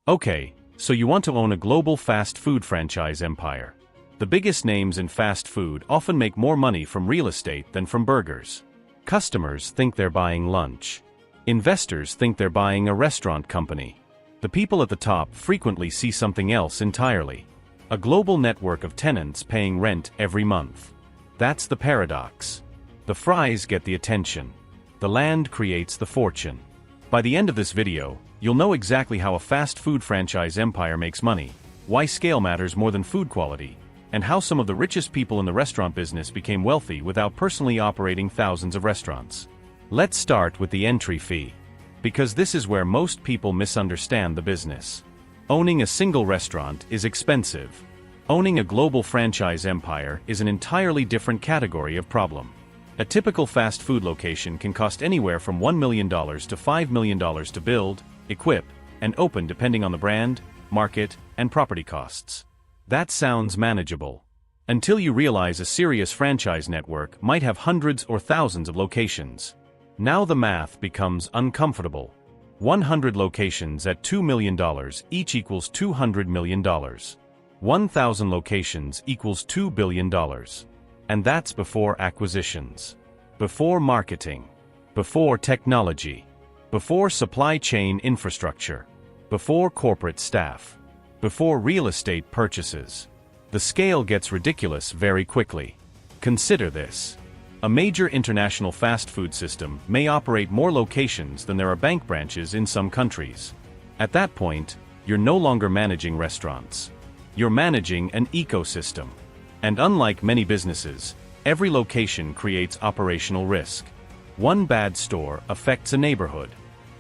Okay, so you want to own a global fast food franchise empire. The biggest names in fast food often make more money from real estate than from burgers. Customers think they're buying lunch. Investors think they're buying a restaurant company. The people at the top frequently see something else entirely. A global network of tenants paying rent every month. That's the paradox. The fries get the attention. The land creates the fortune. By the end of this video, you'll know exactly how a fast food franchise empire makes money, why scale matters more than food quality, and how some of the richest people in the restaurant business became wealthy without personally operating thousands of restaurants. Let's start with the entry fee, because this is where most people misunderstand the business. Owning a single restaurant is expensive. Owning a global franchise empire is an entirely different category of problem. A typical fast food location can cost anywhere from $1 million to $5 million to build, equip, and open depending on the brand, market, and property costs. That sounds manageable. Until you realize a serious franchise network might have hundreds or thousands of locations. Now the math becomes uncomfortable. 100 locations at $2 million each equals $200 million. 1,000 locations equals $2 billion. And that's before acquisitions, before marketing, before technology, before supply chain infrastructure, before corporate staff, before real estate purchases. The scale gets ridiculous very quickly. Consider this. A major international fast food system may operate more locations than there are bank branches in some countries. At that point, you're no longer managing restaurants. You're managing an ecosystem. And unlike many businesses, every location creates operational risk. One bad store affects a neighborhood.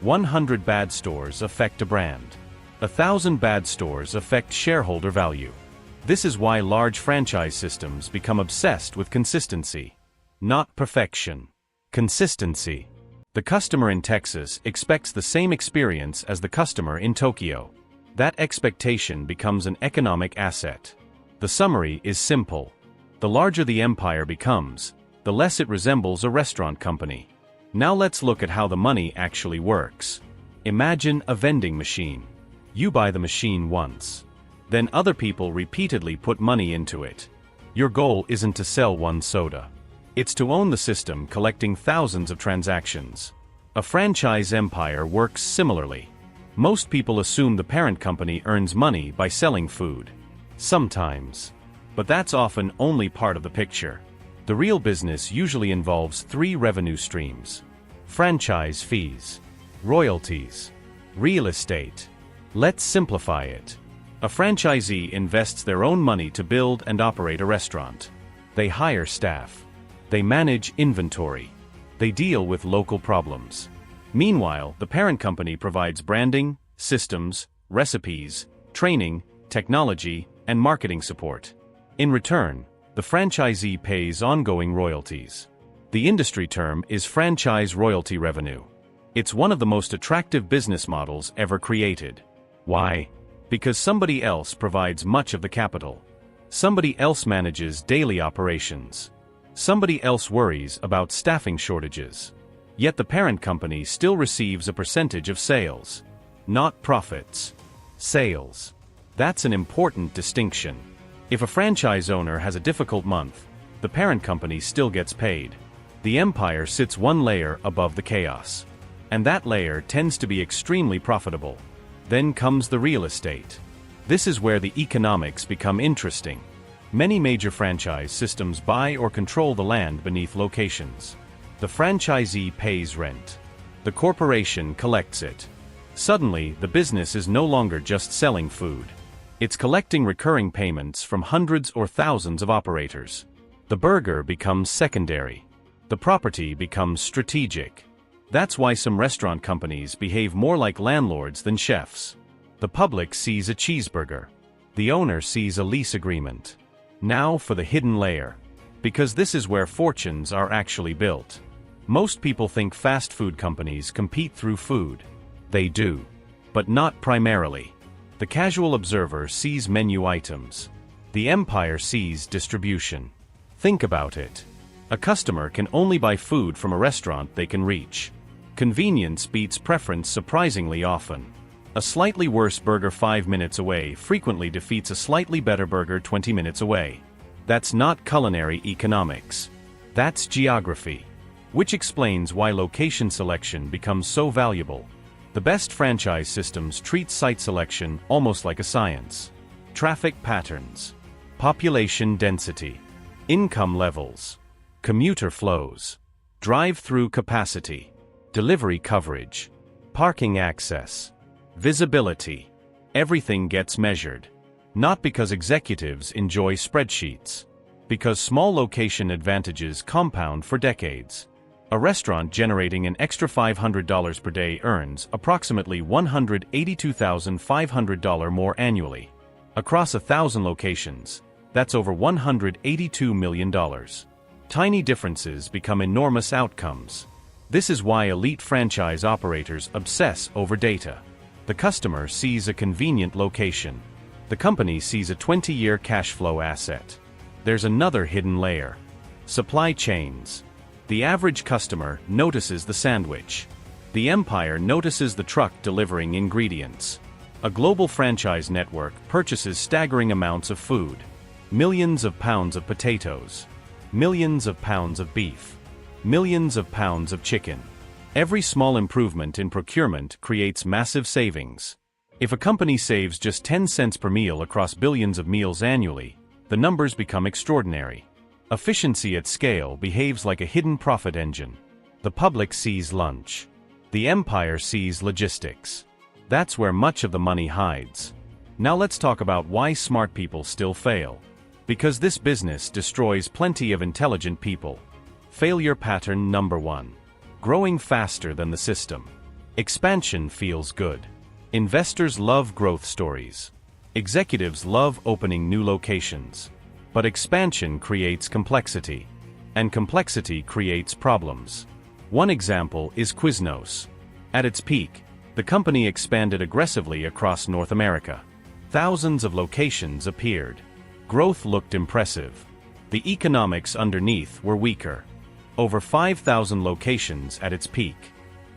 100 bad stores affect a brand. 1,000 bad stores affect shareholder value. This is why large franchise systems become obsessed with consistency. Not perfection. Consistency. The customer in Texas expects the same experience as the customer in Tokyo. That expectation becomes an economic asset. The summary is simple. The larger the empire becomes, the less it resembles a restaurant company. Now let's look at how the money actually works. Imagine a vending machine. You buy the machine once. Then other people repeatedly put money into it. Your goal isn't to sell one soda. It's to own the system collecting thousands of transactions. A franchise empire works similarly. Most people assume the parent company earns money by selling food. Sometimes. But that's often only part of the picture. The real business usually involves 3 revenue streams: franchise fees, royalties, real estate. Let's simplify it. A franchisee invests their own money to build and operate a restaurant. They hire staff. They manage inventory. They deal with local problems. Meanwhile, the parent company provides branding, systems, recipes, training, technology, and marketing support. In return, the franchisee pays ongoing royalties. The industry term is franchise royalty revenue. It's one of the most attractive business models ever created. Why? Because somebody else provides much of the capital. Somebody else manages daily operations. Somebody else worries about staffing shortages. Yet the parent company still receives a percentage of sales. Not profits. Sales. That's an important distinction. If a franchise owner has a difficult month, the parent company still gets paid. The empire sits one layer above the chaos. And that layer tends to be extremely profitable. Then comes the real estate. This is where the economics become interesting. Many major franchise systems buy or control the land beneath locations. The franchisee pays rent. The corporation collects it. Suddenly, the business is no longer just selling food. It's collecting recurring payments from hundreds or thousands of operators. The burger becomes secondary. The property becomes strategic. That's why some restaurant companies behave more like landlords than chefs. The public sees a cheeseburger. The owner sees a lease agreement. Now for the hidden layer. Because this is where fortunes are actually built. Most people think fast food companies compete through food. They do. But not primarily. The casual observer sees menu items. The empire sees distribution. Think about it. A customer can only buy food from a restaurant they can reach. Convenience beats preference surprisingly often. A slightly worse burger 5 minutes away frequently defeats a slightly better burger 20 minutes away. That's not culinary economics. That's geography. Which explains why location selection becomes so valuable. The best franchise systems treat site selection almost like a science. Traffic patterns, population density, income levels, commuter flows, drive-through capacity, delivery coverage, parking access, visibility. Everything gets measured. Not because executives enjoy spreadsheets. Because small location advantages compound for decades. A restaurant generating an extra $500 per day earns approximately $182,500 more annually. Across 1,000 locations, that's over $182 million. Tiny differences become enormous outcomes. This is why elite franchise operators obsess over data. The customer sees a convenient location. The company sees a 20-year cash flow asset. There's another hidden layer. Supply chains. The average customer notices the sandwich. The empire notices the truck delivering ingredients. A global franchise network purchases staggering amounts of food. Millions of pounds of potatoes. Millions of pounds of beef. Millions of pounds of chicken. Every small improvement in procurement creates massive savings. If a company saves just 10 cents per meal across billions of meals annually, the numbers become extraordinary. Efficiency at scale behaves like a hidden profit engine. The public sees lunch. The empire sees logistics. That's where much of the money hides. Now let's talk about why smart people still fail. Because this business destroys plenty of intelligent people. Failure pattern number 1. Growing faster than the system. Expansion feels good. Investors love growth stories. Executives love opening new locations. But expansion creates complexity. And complexity creates problems. One example is Quiznos. At its peak, the company expanded aggressively across North America. Thousands of locations appeared. Growth looked impressive. The economics underneath were weaker. Over 5,000 locations at its peak.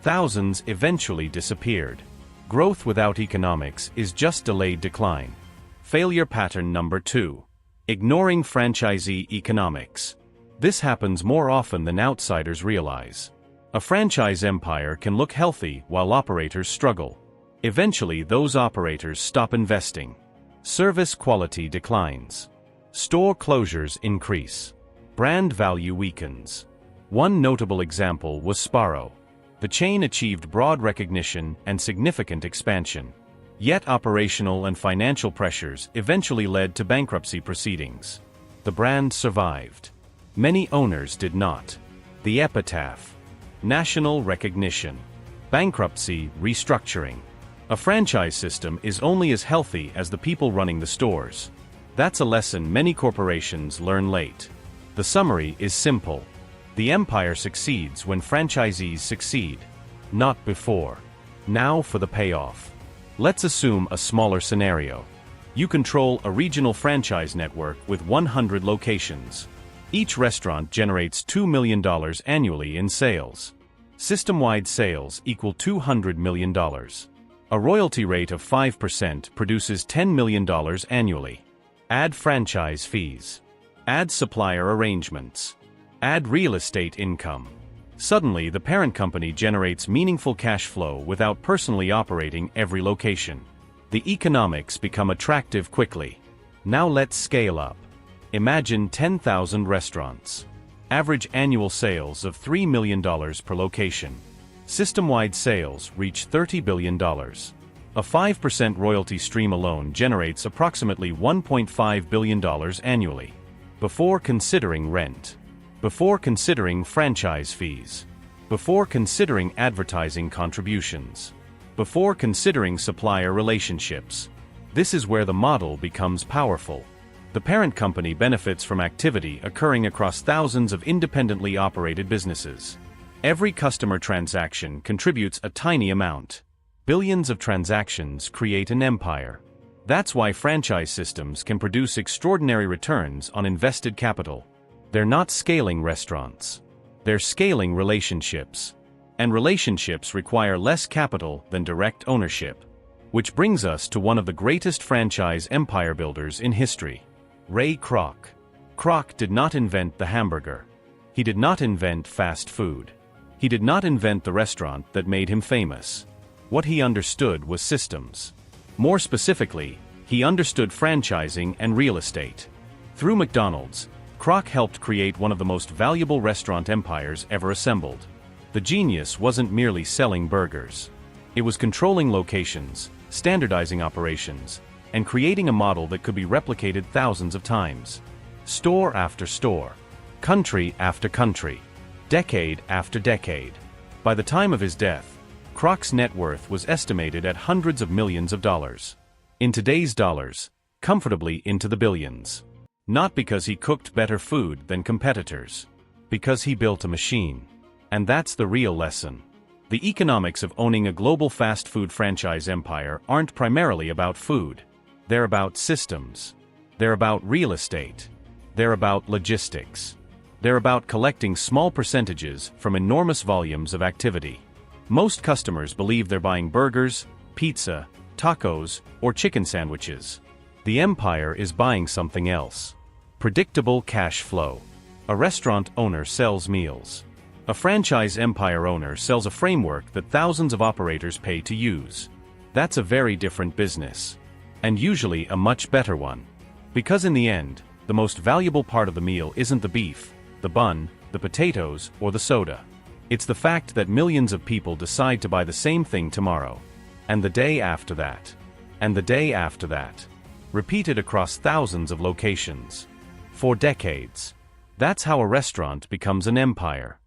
Thousands eventually disappeared. Growth without economics is just delayed decline. Failure pattern number 2. Ignoring franchisee economics. This happens more often than outsiders realize. A franchise empire can look healthy while operators struggle. Eventually, those operators stop investing. Service quality declines. Store closures increase. Brand value weakens. One notable example was Sparrow. The chain achieved broad recognition and significant expansion. Yet operational and financial pressures eventually led to bankruptcy proceedings. The brand survived. Many owners did not. The epitaph. National recognition. Bankruptcy, restructuring. A franchise system is only as healthy as the people running the stores. That's a lesson many corporations learn late. The summary is simple. The empire succeeds when franchisees succeed, not before. Now for the payoff. Let's assume a smaller scenario. You control a regional franchise network with 100 locations. Each restaurant generates $2 million annually in sales. System-wide sales equal $200 million. A royalty rate of 5% produces $10 million annually. Add franchise fees. Add supplier arrangements. Add real estate income. Suddenly, the parent company generates meaningful cash flow without personally operating every location. The economics become attractive quickly. Now let's scale up. Imagine 10,000 restaurants. Average annual sales of $3 million per location. System-wide sales reach $30 billion. A 5% royalty stream alone generates approximately $1.5 billion annually. Before considering rent. Before considering franchise fees. Before considering advertising contributions. Before considering supplier relationships. This is where the model becomes powerful. The parent company benefits from activity occurring across thousands of independently operated businesses. Every customer transaction contributes a tiny amount. Billions of transactions create an empire. That's why franchise systems can produce extraordinary returns on invested capital. They're not scaling restaurants. They're scaling relationships. And relationships require less capital than direct ownership. Which brings us to one of the greatest franchise empire builders in history, Ray Kroc. Kroc did not invent the hamburger. He did not invent fast food. He did not invent the restaurant that made him famous. What he understood was systems. More specifically, he understood franchising and real estate. Through McDonald's, Kroc helped create one of the most valuable restaurant empires ever assembled. The genius wasn't merely selling burgers. It was controlling locations, standardizing operations, and creating a model that could be replicated thousands of times. Store after store, country after country, decade after decade. By the time of his death, Kroc's net worth was estimated at hundreds of millions of dollars. In today's dollars, comfortably into the billions. Not because he cooked better food than competitors. Because he built a machine. And that's the real lesson. The economics of owning a global fast food franchise empire aren't primarily about food. They're about systems. They're about real estate. They're about logistics. They're about collecting small percentages from enormous volumes of activity. Most customers believe they're buying burgers, pizza, tacos, or chicken sandwiches. The empire is buying something else. Predictable cash flow. A restaurant owner sells meals. A franchise empire owner sells a framework that thousands of operators pay to use. That's a very different business. And usually a much better one. Because in the end, the most valuable part of the meal isn't the beef, the bun, the potatoes, or the soda. It's the fact that millions of people decide to buy the same thing tomorrow. And the day after that. And the day after that. Repeated across thousands of locations. For decades. That's how a restaurant becomes an empire.